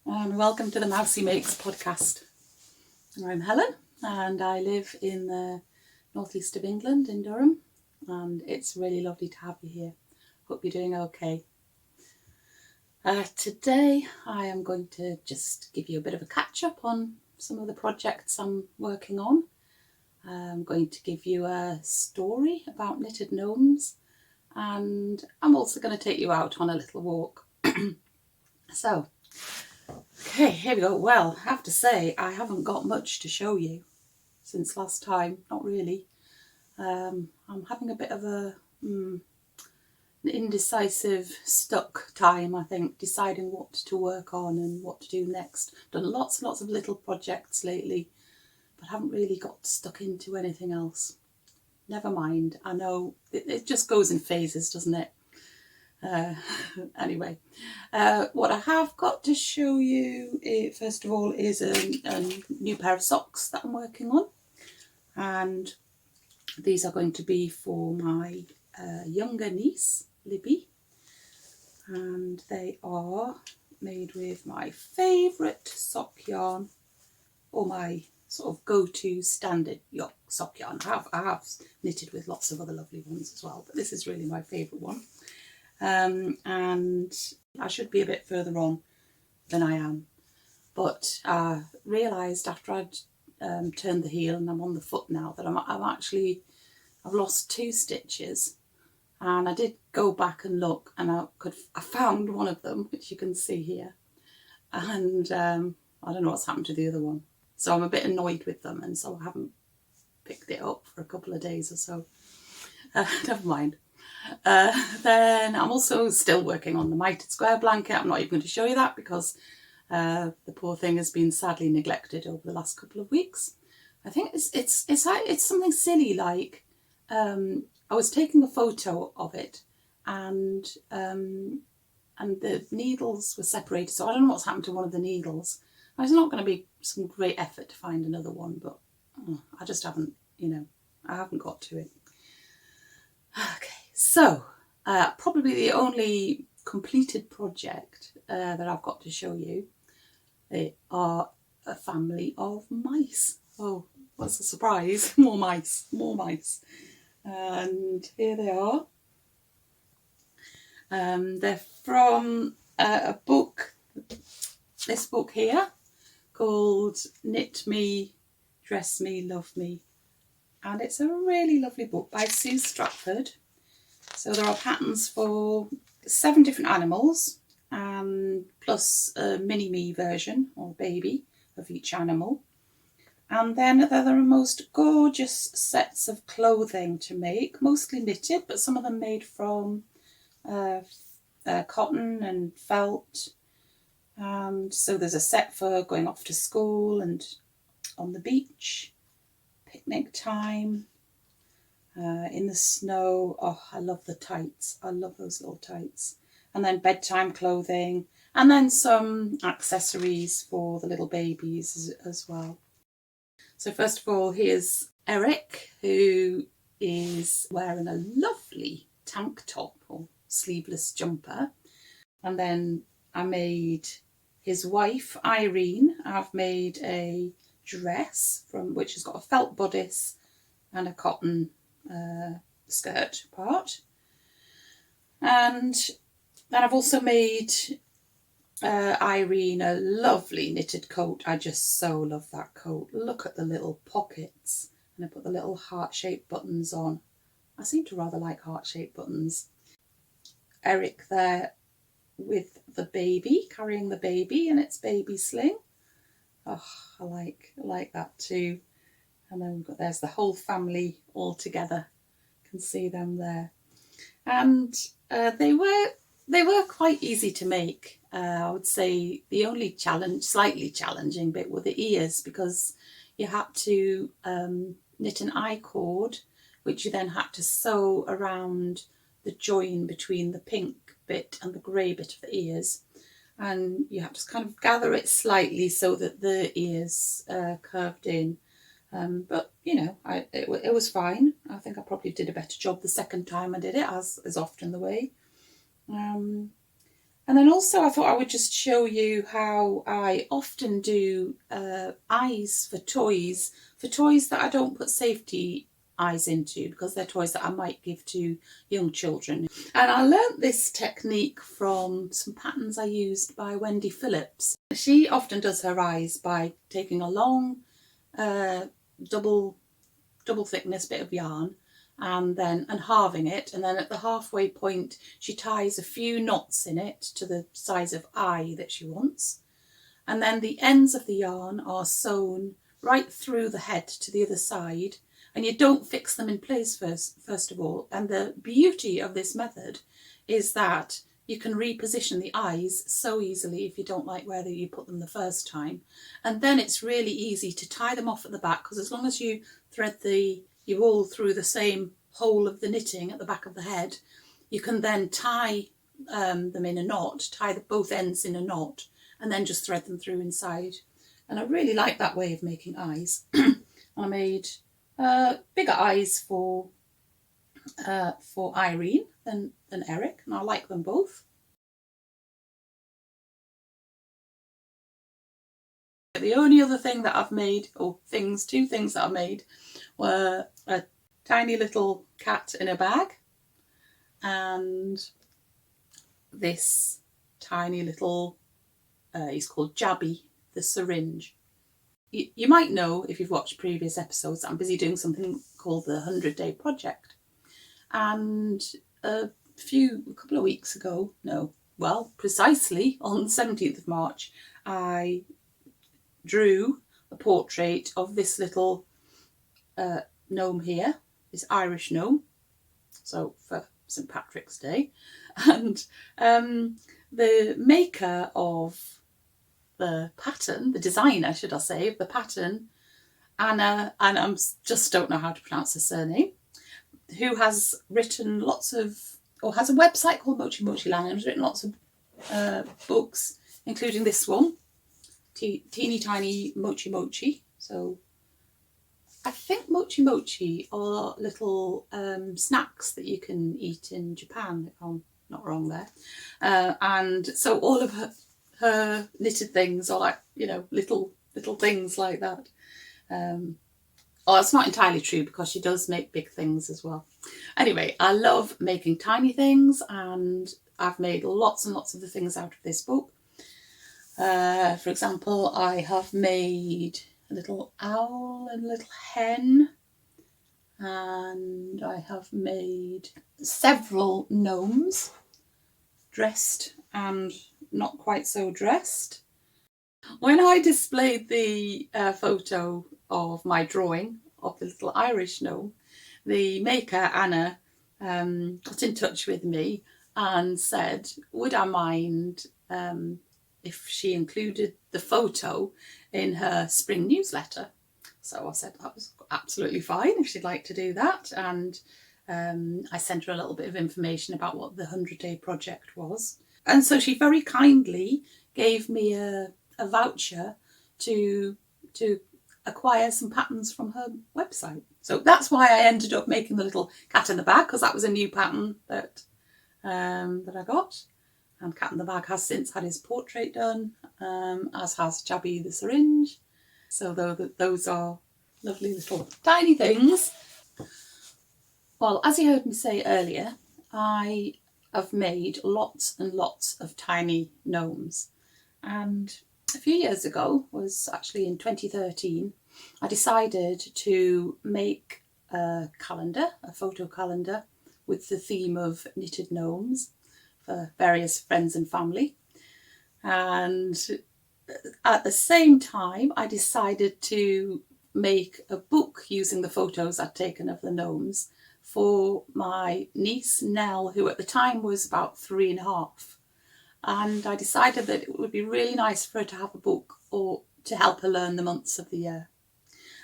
Welcome to the Mousiemakes podcast. I'm Helen and I live in the northeast of England in Durham, and it's really lovely to have you here. Hope you're doing okay. Today I am going to just give you a bit of a catch up on some of the projects I'm working on. I'm going to give you a story about knitted gnomes, and I'm also going to take you out on a little walk. So, okay, here we go. Well, I have to say, I haven't got much to show you since last time, not really. I'm having a bit of an indecisive, stuck time, I think, deciding what to work on and what to do next. Done lots and lots of little projects lately, but haven't really got stuck into anything else. Never mind, I know it just goes in phases, doesn't it? Anyway, what I have got to show you, first of all, is a new pair of socks that I'm working on, and these are going to be for my younger niece, Libby, and they are made with my favourite sock yarn, or my sort of go-to standard sock yarn. I have knitted with lots of other lovely ones as well, but this is really my favourite one. And I should be a bit further on than I am, but I realised after I'd turned the heel and I'm on the foot now that I've lost 2 stitches, and I did go back and look, and I found one of them, which you can see here, and I don't know what's happened to the other one, so I'm a bit annoyed with them, and so I haven't picked it up for a couple of days or so. Never mind. Then I'm also still working on the mitered square blanket. I'm not even going to show you that because the poor thing has been sadly neglected over the last couple of weeks. I think it's something silly like I was taking a photo of it, and the needles were separated, so I don't know what's happened to one of the needles. It's not going to be some great effort to find another one, but I just haven't, I haven't got to it. Okay. So, probably the only completed project that I've got to show you, they are a family of mice. Oh, what's a surprise? More mice. And here they are. They're from a book, this book here, called Knit Me, Dress Me, Love Me. And it's a really lovely book by Stratford. So there are patterns for 7 different animals, plus a mini-me version, or baby, of each animal. And then there are the most gorgeous sets of clothing to make, mostly knitted, but some of them made from cotton and felt. And so there's a set for going off to school and on the beach, picnic time, in the snow. Oh, I love the tights. I love those little tights. And then bedtime clothing, and then some accessories for the little babies as well. So first of all, here's Eric, who is wearing a lovely tank top or sleeveless jumper. And then I made his wife, Irene. I've made a dress which has got a felt bodice and a cotton skirt part. And then I've also made Irene a lovely knitted coat. I just so love that coat. Look at the little pockets, and I put the little heart-shaped buttons on. I seem to rather like heart-shaped buttons. Eric there with the baby, carrying the baby in its baby sling. Oh, I like that too. And then there's the whole family all together. You can see them there. And they were quite easy to make. I would say the only slightly challenging bit were the ears, because you had to knit an I-cord, which you then had to sew around the join between the pink bit and the grey bit of the ears. And you had to kind of gather it slightly so that the ears curved in. But, it was fine. I think I probably did a better job the second time I did it, as is often the way. And then also I thought I would just show you how I often do eyes for toys that I don't put safety eyes into, because they're toys that I might give to young children. And I learnt this technique from some patterns I used by Wendy Phillips. She often does her eyes by taking a long double thickness bit of yarn and halving it, and then at the halfway point she ties a few knots in it to the size of eye that she wants, and then the ends of the yarn are sewn right through the head to the other side, and you don't fix them in place first of all. And the beauty of this method is that you can reposition the eyes so easily if you don't like where you put them the first time, and then it's really easy to tie them off at the back, because as long as you thread your wool through the same hole of the knitting at the back of the head, you can then tie them in a knot, tie both ends in a knot, and then just thread them through inside. And I really like that way of making eyes. I made bigger eyes for Irene than Eric, and I like them both. The only other thing that I've made, or two things that I made, were a tiny little cat in a bag and this tiny little, he's called Jabby, the syringe. You might know, if you've watched previous episodes, that I'm busy doing something called the 100-day project. And a couple of weeks ago, precisely on the 17th of March, I drew a portrait of this little gnome here, this Irish gnome, so for St. Patrick's Day. And the maker of the pattern, the designer, should I say, of the pattern, Anna, and I just don't know how to pronounce her surname, who has written has a website called Mochimochiland, and has written lots of books, including this one, Teeny Tiny Mochimochi. So I think Mochimochi are little snacks that you can eat in Japan, if I'm not wrong there. And so all of her knitted things are like, little things like that. It's not entirely true, because she does make big things as well. Anyway, I love making tiny things, and I've made lots and lots of the things out of this book. For example, I have made a little owl and a little hen, and I have made several gnomes, dressed and not quite so dressed. When I displayed the photo of my drawing of the little Irish gnome, the maker, Anna, got in touch with me and said, would I mind if she included the photo in her spring newsletter. So I said that was absolutely fine if she'd like to do that, and I sent her a little bit of information about what the 100-day project was. And so she very kindly gave me a voucher to acquire some patterns from her website. So that's why I ended up making the little cat in the bag, because that was a new pattern that I got. And Cat in the Bag has since had his portrait done, as has Jabby the syringe. So those are lovely little tiny things. Well, as you heard me say earlier, I have made lots and lots of tiny gnomes. And a few years ago, was actually in 2013, I decided to make a calendar, a photo calendar, with the theme of knitted gnomes for various friends and family. And at the same time, I decided to make a book using the photos I'd taken of the gnomes for my niece Nell, who at the time was about 3.5. And I decided that it would be really nice for her to have a book, or to help her learn the months of the year.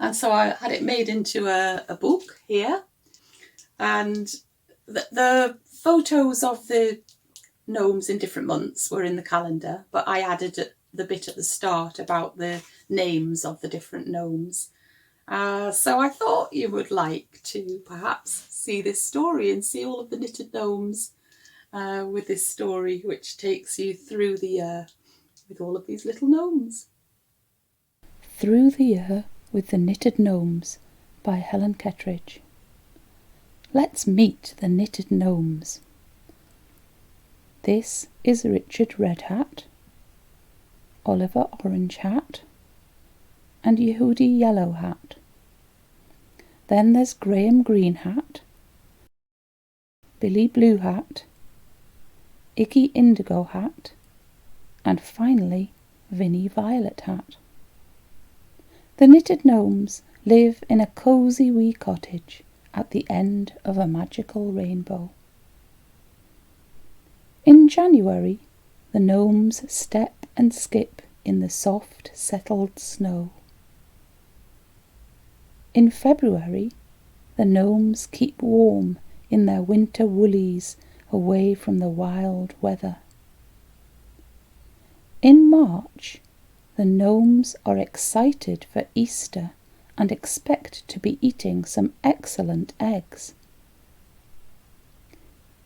And so I had it made into a book here. And the photos of the gnomes in different months were in the calendar, but I added the bit at the start about the names of the different gnomes. So I thought you would like to perhaps see this story and see all of the knitted gnomes with this story, which takes you through the year with all of these little gnomes. Through the Year with the Knitted Gnomes by Helen Kettridge. Let's meet the knitted gnomes. This is Richard Red Hat, Oliver Orange Hat, and Yehudi Yellow Hat. Then there's Graham Green Hat, Billy Blue Hat, Iggy Indigo Hat, and finally Vinnie Violet Hat. The knitted gnomes live in a cosy wee cottage at the end of a magical rainbow. In January, the gnomes step and skip in the soft, settled snow. In February, the gnomes keep warm in their winter woolies away from the wild weather. In March, the gnomes are excited for Easter and expect to be eating some excellent eggs.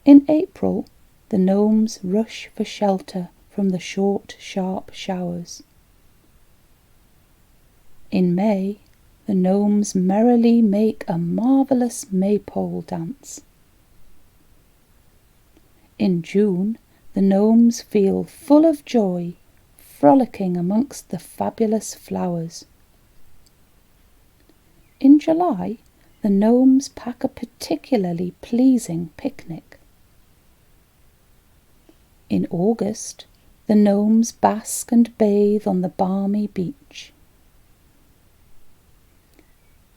In April, the gnomes rush for shelter from the short, sharp showers. In May, the gnomes merrily make a marvellous maypole dance. In June, the gnomes feel full of joy, frolicking amongst the fabulous flowers. In July, the gnomes pack a particularly pleasing picnic. In August, the gnomes bask and bathe on the balmy beach.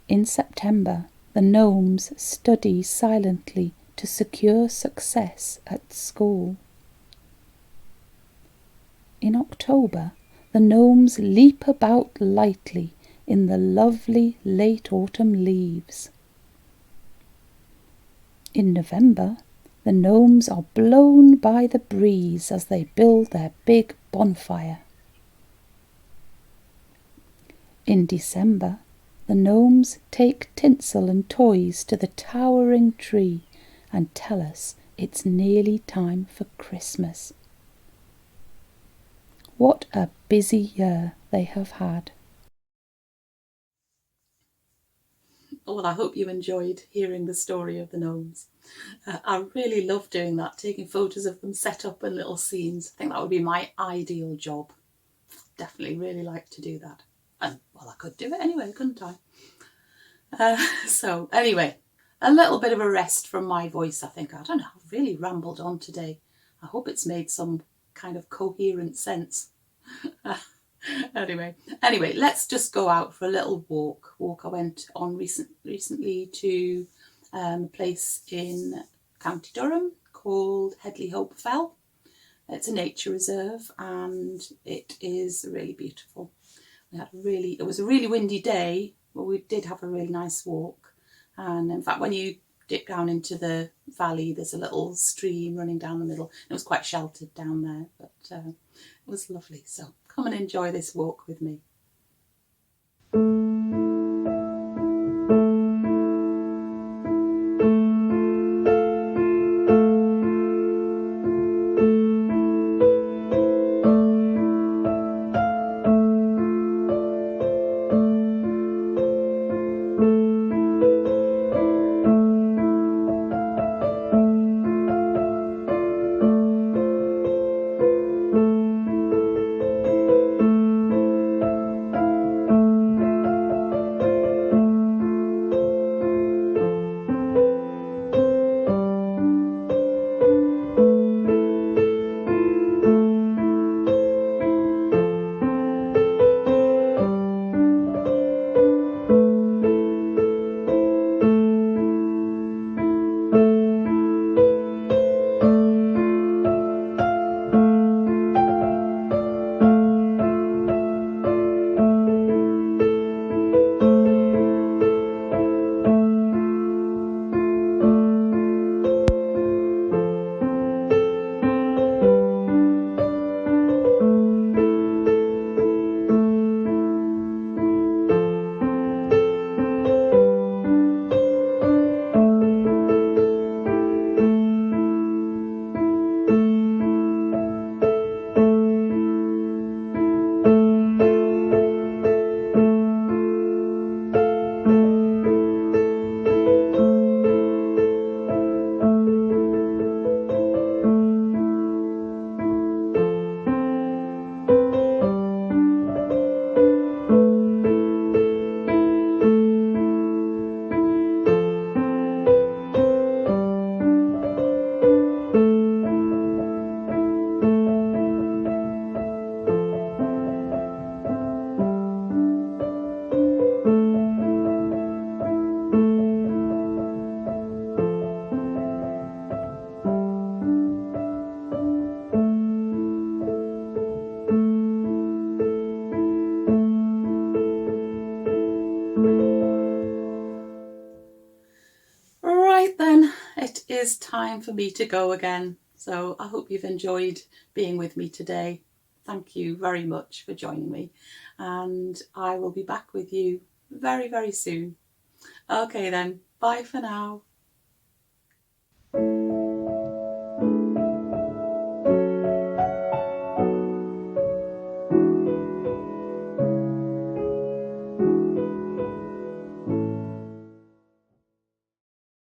In September, the gnomes study silently to secure success at school. In October, the gnomes leap about lightly in the lovely late autumn leaves. In November, the gnomes are blown by the breeze as they build their big bonfire. In December, the gnomes take tinsel and toys to the towering tree and tell us it's nearly time for Christmas. What a busy year they have had. Well, I hope you enjoyed hearing the story of the gnomes. I really love doing that, taking photos of them set up in little scenes. I think that would be my ideal job. Definitely really like to do that. And, well, I could do it anyway, couldn't I? So, anyway, a little bit of a rest from my voice, I think. I don't know, I've really rambled on today. I hope it's made some kind of coherent sense. Anyway, let's just go out for a little walk. I went on recently to a place in County Durham called Hedleyhope Fell. It's a nature reserve and it is really beautiful. It was a really windy day, but we did have a really nice walk. And in fact, when you dip down into the valley, there's a little stream running down the middle. It was quite sheltered down there, but it was lovely. So come and enjoy this walk with me. is time for me to go again. So I hope you've enjoyed being with me today. Thank you very much for joining me, and I will be back with you very, very soon. Okay then, bye for now.